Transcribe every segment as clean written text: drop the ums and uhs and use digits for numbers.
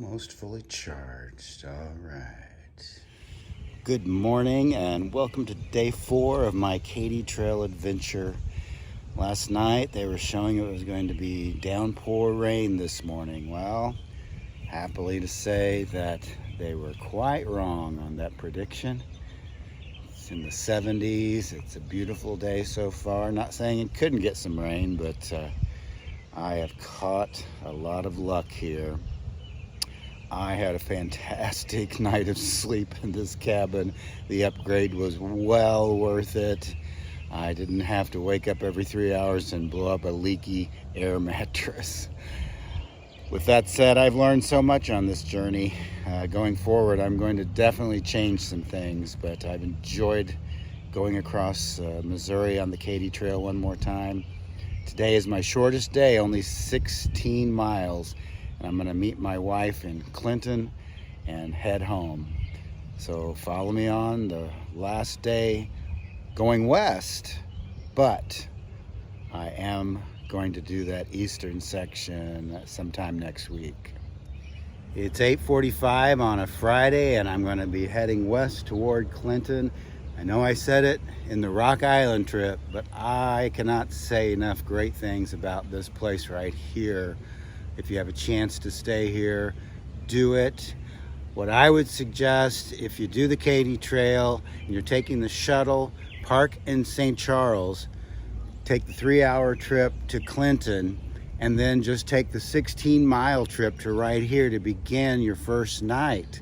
Almost fully charged. All right. Good morning and welcome to day 4 of my KATY Trail adventure. Last night they were showing it was going to be downpour rain this morning. Well, happily to say that they were quite wrong on that prediction. It's in the 70s. It's a beautiful day so far. Not saying it couldn't get some rain, but I have caught a lot of luck here. I had a fantastic night of sleep in this cabin. The upgrade was well worth it. I didn't have to wake up every 3 hours and blow up a leaky air mattress. With that said, I've learned so much on this journey. Going forward, I'm going to definitely change some things, but I've enjoyed going across Missouri on the KATY Trail one more time. Today is my shortest day, only 16 miles. And I'm going to meet my wife in Clinton and head home. So follow me on the last day going west, but I am going to do that eastern section sometime next week. It's 8:45 on a Friday and I'm going to be heading west toward Clinton. I know I said it in the Rock Island trip, but I cannot say enough great things about this place right here. If you have a chance to stay here, do it. What I would suggest, if you do the KATY Trail and you're taking the shuttle, park in St. Charles, take the 3-hour trip to Clinton, and then just take the 16-mile trip to right here to begin your first night,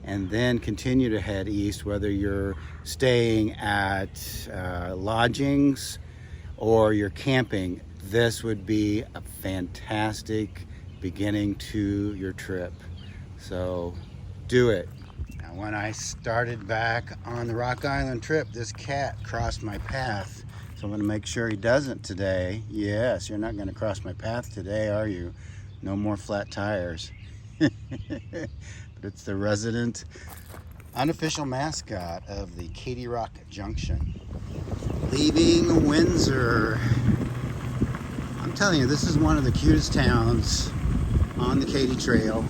and then continue to head east, whether you're staying at lodgings or you're camping. This would be a fantastic beginning to your trip. So do it. Now, when I started back on the Rock Island trip, this cat crossed my path. So I'm going to make sure he doesn't today. Yes, you're not going to cross my path today, are you? No more flat tires. But it's the resident unofficial mascot of the Katy Rock Junction. Leaving Windsor. I'm telling you, this is one of the cutest towns on the KATY Trail.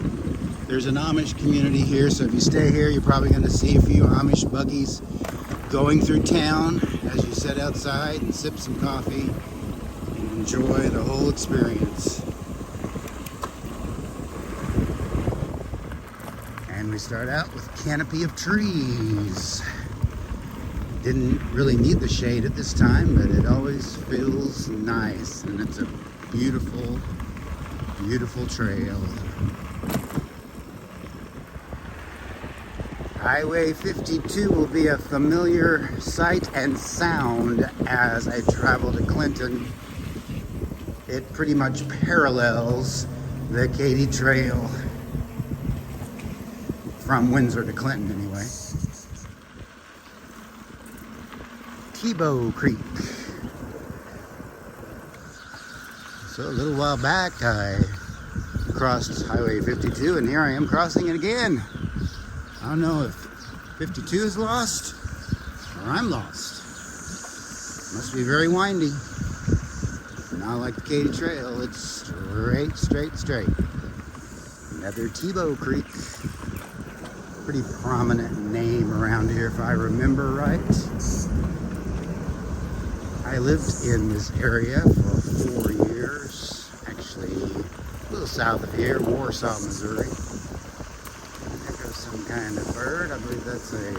There's an Amish community here, so if you stay here, you're probably going to see a few Amish buggies going through town as you sit outside and sip some coffee and enjoy the whole experience. And we start out with a canopy of trees. Didn't really need the shade at this time, but it always feels nice, and it's a beautiful trail. Highway 52 will be a familiar sight and sound as I travel to Clinton. It pretty much parallels the KATY Trail from Windsor to Clinton anyway. Tebow Creek. So a little while back I crossed Highway 52 and here I am crossing it again. I don't know if 52 is lost or I'm lost. Must be very windy. Not like the KATY Trail, it's straight. Another Tebow Creek. Pretty prominent name around here if I remember right. I lived in this area for 4 years, actually a little south of here, Warsaw, Missouri. There goes some kind of bird. I believe that's a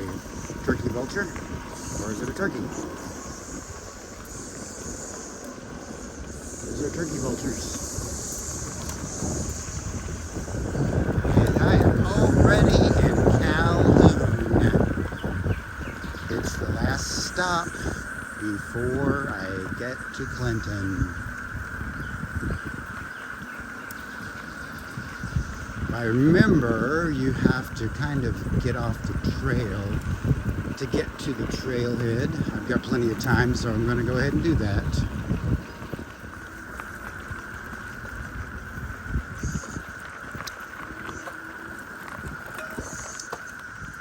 turkey vulture, or is it a turkey? Those are turkey vultures. And I am already in Calhoun. It's the last stop before I get to Clinton. I remember you have to kind of get off the trail to get to the trailhead. I've got plenty of time, so I'm going to go ahead and do that.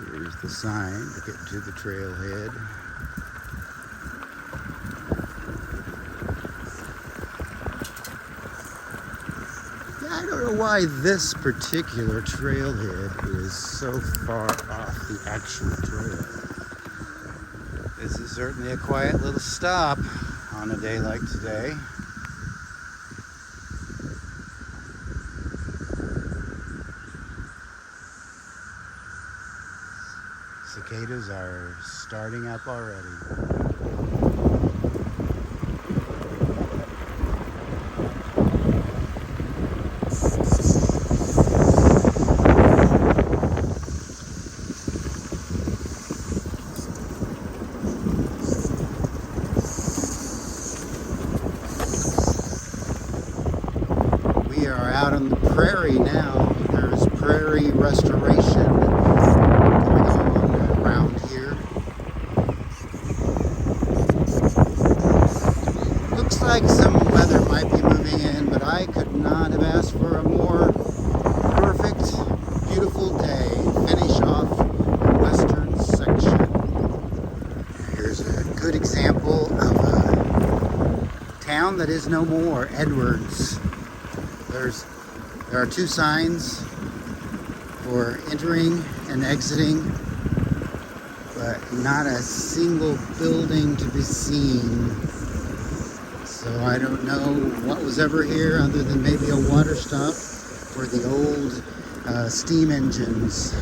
Here's the sign to get to the trailhead. I don't know why this particular trailhead is so far off the actual trail. This is certainly a quiet little stop on a day like today. Cicadas are starting up already. We are out on the prairie now. There's prairie restoration going on around here. Looks like some weather might be moving in, but I could not have asked for a more perfect, beautiful day. Finish off the western section. Here's a good example of a town that is no more, Edwards. There are two signs for entering and exiting, but not a single building to be seen. So I don't know what was ever here other than maybe a water stop for the old steam engines.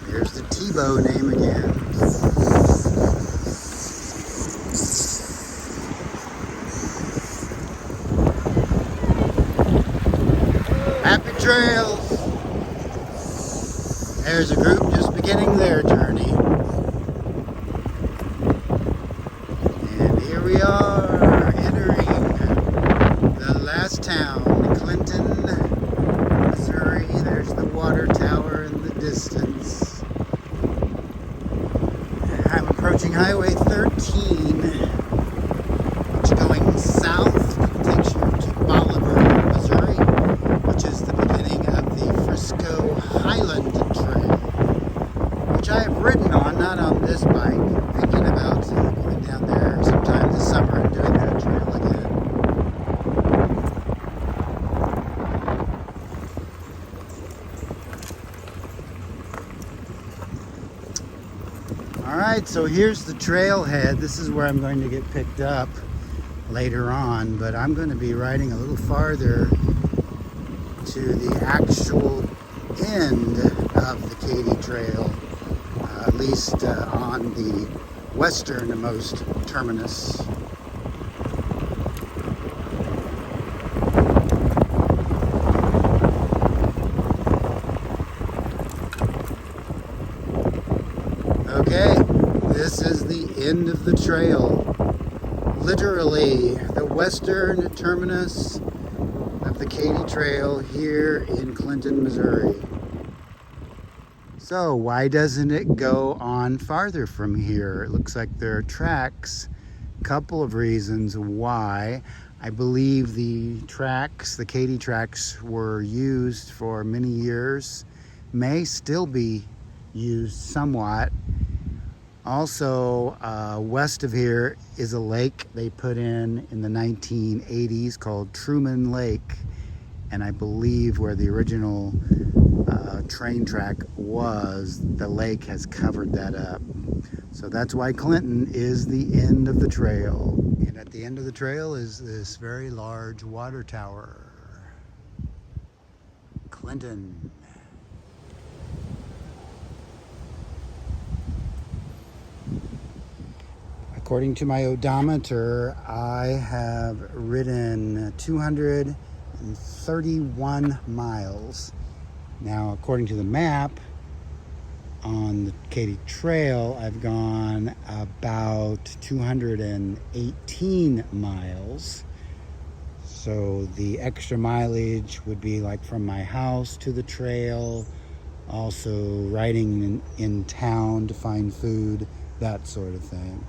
There's the Tebow name again. Happy trails! There's a group just beginning their journey. And here we are entering the last town, Clinton, Missouri. There's the water tower in the distance. I'm approaching Highway 13, which going south takes you to Bolivar, Missouri, which is the beginning of the Frisco Highland Trail, which I have ridden on, not on this bike. Thinking about going down there sometime this summer and doing that trail again. Alright, so here's the trailhead. This is where I'm going to get picked up later on, but I'm going to be riding a little farther to the actual end of the KATY Trail, at least on the westernmost terminus. Okay, this is the end of the trail. Literally, the western terminus of the KATY Trail here in Clinton, Missouri. So why doesn't it go on farther from here? It looks like there are tracks. Couple of reasons why. I believe the tracks, the KATY tracks, were used for many years, may still be used somewhat. Also, west of here is a lake they put in the 1980s called Truman Lake, and I believe where the original train track was, the lake has covered that up. So that's why Clinton is the end of the trail. And at the end of the trail is this very large water tower. Clinton. According to my odometer, I have ridden 231 miles. Now, according to the map, on the KATY Trail, I've gone about 218 miles. So the extra mileage would be like from my house to the trail, also riding in town to find food, that sort of thing.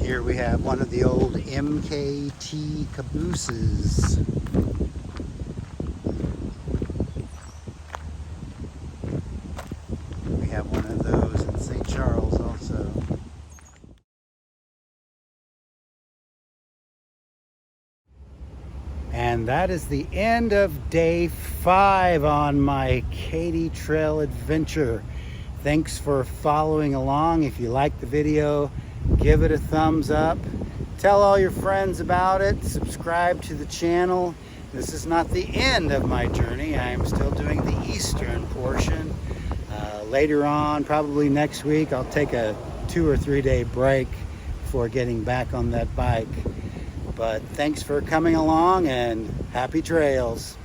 Here we have one of the old MKT cabooses. We have one of those in St. Charles also. And that is the end of day 5 on my KATY Trail adventure. Thanks for following along. If you like the video, give it a thumbs up. Tell all your friends about it. Subscribe to the channel. This is not the end of my journey. I am still doing the eastern portion. Later on, probably next week, I'll take a 2 or 3 day break before getting back on that bike. But thanks for coming along and happy trails.